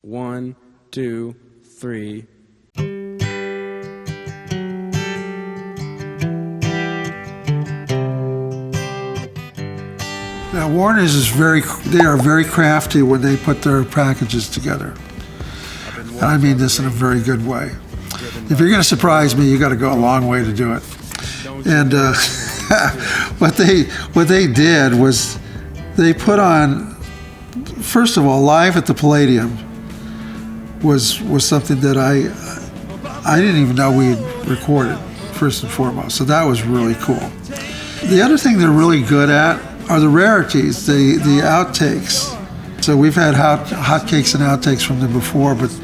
1, 2, 3. Now Warner's they are very crafty when they put their packages together. And I mean this in a very good way. If you're going to surprise me, you got to go a long way to do it. And what they did was they put on, first of all, Live at the Palladium was something that I didn't even know we had recorded, first and foremost. So that was really cool. The other thing they're really good at are the rarities, the outtakes. So we've had hotcakes and outtakes from them before, but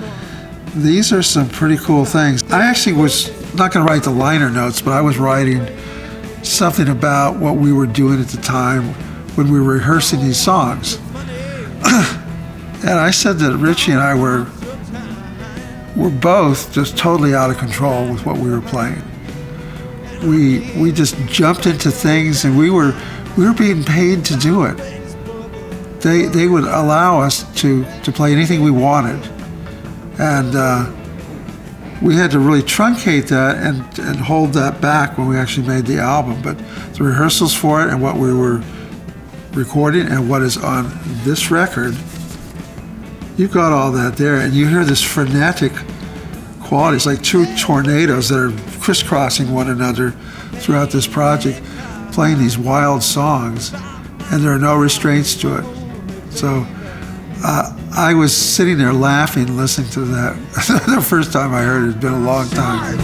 these are some pretty cool things. I actually was not going to write the liner notes, but I was writing something about what we were doing at the time when we were rehearsing these songs. And I said that Richie and I were both just totally out of control with what we were playing. We just jumped into things, and we were being paid to do it. They would allow us to play anything we wanted, and we had to really truncate that and hold that back when we actually made the album. But the rehearsals for it and what we were recording and what is on this record, you've got all that there, and you hear this frenetic quality. It's like two tornadoes that are crisscrossing one another throughout this project, playing these wild songs, and there are no restraints to it. So I was sitting there laughing, listening to that. The first time I heard it, it's been a long time.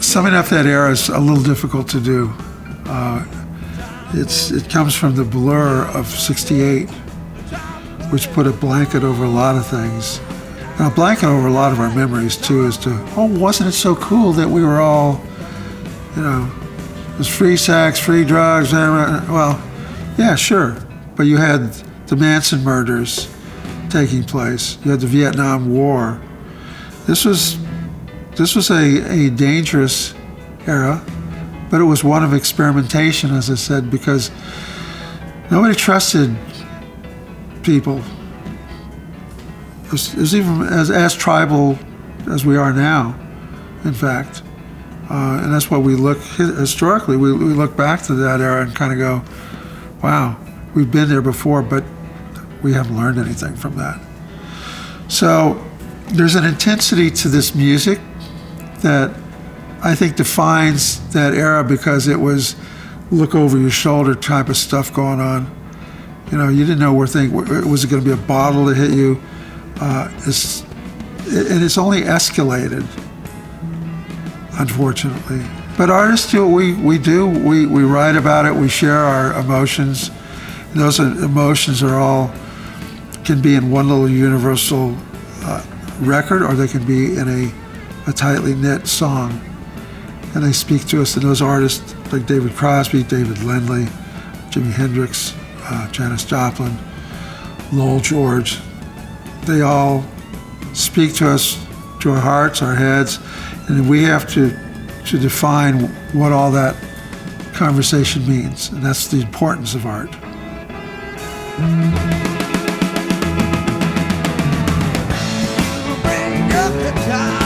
Summing up that era is a little difficult to do. It comes from the blur of '68, which put a blanket over a lot of things. And a blanket over a lot of our memories too, as to, oh, wasn't it so cool that we were all, it was free sex, free drugs, well, yeah, sure. But you had the Manson murders taking place. You had the Vietnam War. This was a dangerous era, but it was one of experimentation, as I said, because nobody trusted people. It was even as tribal as we are now, in fact. And that's what we look, historically, we look back to that era and kind of go, wow, we've been there before, but we haven't learned anything from that. So there's an intensity to this music that I think defines that era, because it was look over your shoulder type of stuff going on. You didn't know was it going to be a bottle that hit you? And it's only escalated, unfortunately. But artists do what we do. We write about it. We share our emotions. And those emotions can be in one little universal record, or they can be in a tightly knit song. And they speak to us. And those artists like David Crosby, David Lindley, Jimi Hendrix, Janis Joplin, Lowell George, they all speak to us, to our hearts, our heads, and we have to define what all that conversation means, and that's the importance of art. Bring up the time.